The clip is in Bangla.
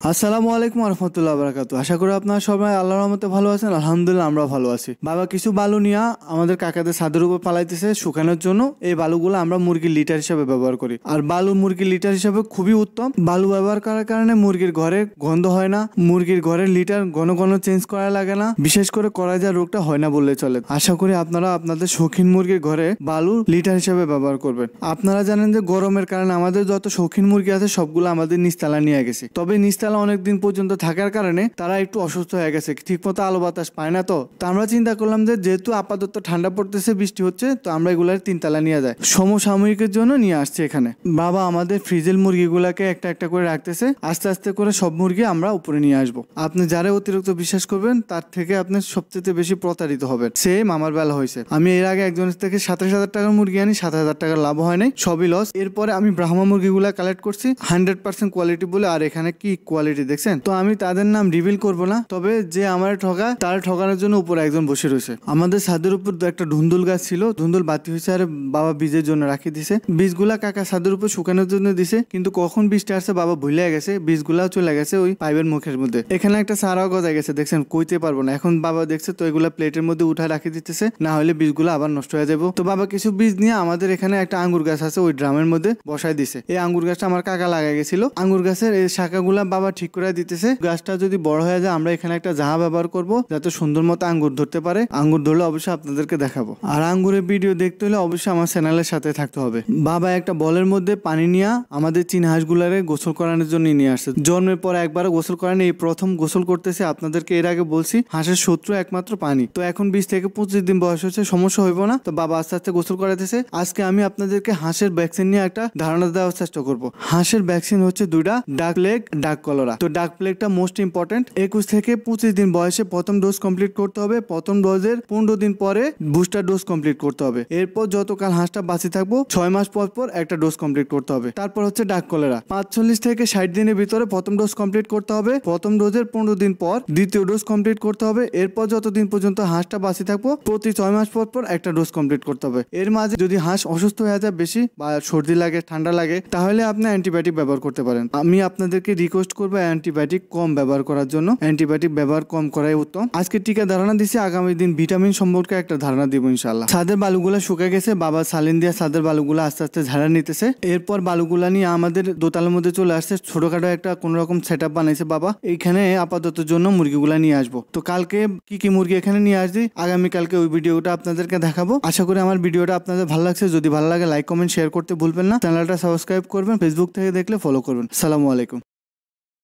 আসসালামু আলাইকুম রহমতুল্লাহ বারাকাতু। আশা করি আপনারা সবাই আল্লাহর রহমতে ভালো আছেন। আলহামদুলিল্লাহ আমরা ভালো আছি। বাবা কিছু বালু নিয়ে আমাদের কাকাদের ছাদের উপর পালাইতেছে শুকানোর জন্য। এই বালুগুলো আমরা মুরগির লিটার হিসেবে ব্যবহার করি, আর বালু মুরগির লিটার হিসেবে খুবই উত্তম। বালু ব্যবহার করার কারণে মুরগির ঘরে গন্ধ হয় না, মুরগির ঘরের লিটার ঘন ঘন চেঞ্জ করা লাগে না, বিশেষ করে করাইজা রোগটা হয় না বললে চলে। আশা করি আপনারা আপনাদের শৌখিন মুরগির ঘরে বালু লিটার হিসেবে ব্যবহার করবেন। আপনারা জানেন যে গরমের কারণে আমাদের যত শৌখিন মুরগি আছে সবগুলো আমাদের নিচতলা নিয়ে গেছে, তবে নিচতলা অনেকদিন পর্যন্ত থাকার কারণে তারা একটু অসুস্থ হয়ে গেছে, ঠিক মতো আলো বাতাস পায় না। তো আমরা চিন্তা করলাম যে যেহেতু আপাতত ঠান্ডা পড়তেছে, বৃষ্টি হচ্ছে, তো আমরা এগুলার তিনতলা নিয়ে যাই, সমসাময়িকের জন্য নিয়ে আসছে এখানে। বাবা আমাদের ফ্রিজের মুরগিগুলাকে একটা একটা করে রাখতেছে, আস্তে আস্তে করে সব মুরগি আমরা উপরে নিয়ে আসবো। আপনি যারা অতিরিক্ত বিশ্বাস করবেন তার থেকে আপনি সবচেয়ে বেশি প্রতারিত হবেন। সেম আমার বেলা হয়েছে। আমি এর আগে একজনের থেকে 27,000 টাকার মুরগি আনি, 7,000 টাকার লাভ হয় নাই, সবই লস। এরপরে আমি ব্রাহ্মা মুরগিগুলা কালেক্ট করছি 100% কোয়ালিটি বলে, আর এখানে কি কোয়ালিটি দেখছেন। তো আমি তাদের নাম রিভিল করব না, তবে যে আমার ঠকা তার ঠকানোর জন্য উপরে একজন বসে রয়েছে। আমাদের ছাদের উপর একটা ধুন্দুল গাছ ছিল, ধুন্দুল বাতি হয়েছে, আর বাবা বীজের জন্য রাখি দিছে। বীজগুলা কাকা ছাদের উপর শুকানোর জন্য দিছে, কিন্তু কখন বীজটা আসছে বাবা ভুলে গেছে, বীজগুলাও চলে গেছে ওই পাইপের মুখের মধ্যে। এখানে একটা সারাও গজায় গেছে, দেখছেন, কইতে পারবো না। এখন বাবা দেখছে তো এগুলা প্লেটের মধ্যে উঠায় রাখি দিতেছে, না হলে বীজগুলো আবার নষ্ট হয়ে যাবো। তো বাবা কিছু বীজ নিয়ে আমাদের এখানে একটা আঙ্গুর গাছ আছে ওই ড্রামের মধ্যে বসাই দিছে। এই আঙ্গুর গাছটা আমার কাকা লাগাই গেছিল, আঙ্গুর গাছের এই শাখাগুলা বাবা ঠিক করে দিতেছে। গাছটা যদি বড় হয়ে যায় আমরা এখানে একটা জাহা ব্যবহার করব, যাতে সুন্দর মতো আঙ্গুর ধরতে পারে। আঙ্গুর ধরলে অবশ্যই আপনাদেরকে দেখাবো, আর আঙ্গুরের ভিডিও দেখতে হলে অবশ্যই আমার চ্যানেলের সাথে থাকতে হবে। বাবা একটা বলের মধ্যে পানি নিয়ে আমাদের চীন হাঁসগুলারে গোসল করানোর জন্য নিয়ে আসছে। জন্মের পর একবারও গোসল করানো, এই প্রথম গোসল করতেছে। আপনাদেরকে এর আগে বলছি হাঁসের শত্রু একমাত্র পানি। তো এখন 20 থেকে 25 দিন বয়স হচ্ছে, সমস্যা হইব না। তো বাবা আস্তে আস্তে গোসল করাতেছে। আজকে আমি আপনাদেরকে হাঁসের ভ্যাকসিন নিয়ে একটা ধারণা দেওয়ার চেষ্টা করব। হাঁসের ভ্যাকসিন হচ্ছে দুইটা, ডাক প্লেগ, ডাক কলেরা। তো ডাক প্লেগটা মোস্ট ইম্পর্টেন্ট। 21 থেকে 25 দিন বয়সে প্রথম ডোজ কমপ্লিট করতে হবে। প্রথম ডোজের 15 দিন পরে বুস্টার ডোজ কমপ্লিট করতে হবে। এরপর যতকাল হাঁসটা বাঁচি থাকবো 6 মাস পর পর একটা ডোজ কমপ্লিট করতে হবে। তারপর হচ্ছে ডাক কলেরা, 45 থেকে 60 দিনের ভিতরে প্রথম ডোজ কমপ্লিট করতে হবে। প্রথম ডোজের 15 দিন পর দ্বিতীয় ডোজ কমপ্লিট করতে হবে। এরপর যতদিন পর্যন্ত হাঁসটা বাঁচি থাকবো প্রতি 6 মাস পর পর একটা ডোজ কমপ্লিট করতে হবে। এর মাঝে যদি হাঁস অসুস্থ হয়ে যায়, বেশি বা সর্দি লাগে, ঠান্ডা লাগে, তাহলে আপনি অ্যান্টিবায়োটিক ব্যবহার করতে পারেন। আমি আপনাদেরকে রিকোয়েস্ট করবো অ্যান্টিবায়োটিক কম ব্যবহার করার জন্য। অ্যান্টিবায়োটিক ব্যবহার কম করাই উত্তম। আজকে টিকা ধারণা দিচ্ছি, আগামী দিন ভিটামিন সম্পর্কে একটা ধারণা দিব ইনশাল্লাহ। ছাদের বালুগুলা শুকিয়ে গেছে, বাবা সালিন দিয়ে ছাদের বালুগুলা আস্তে আস্তে ঝাড়া নিতেছে। এরপর বালুগুলা নিয়ে আমাদের দোতলার মধ্যে চলে আসছে। ছোটখাটো একটা কোন রকম সেট আপ বানাইছে বাবা। এইখানে আপাতত জন্য মুরগিগুলা নিয়ে আসবো। তো কালকে কি কি মুরগি এখানে নিয়ে আসছি, আগামীকালকে ওই ভিডিওটা আপনাদেরকে দেখাবো। আশা করি আমার ভিডিওটা আপনাদের ভালো লাগছে। যদি ভালো লাগে লাইক কমেন্ট শেয়ার করতে ভুলবেন না। চ্যানেলটা সাবস্ক্রাইব করবেন, ফেসবুক থেকে দেখলে ফলো করবেন। আসসালামু আলাইকুম।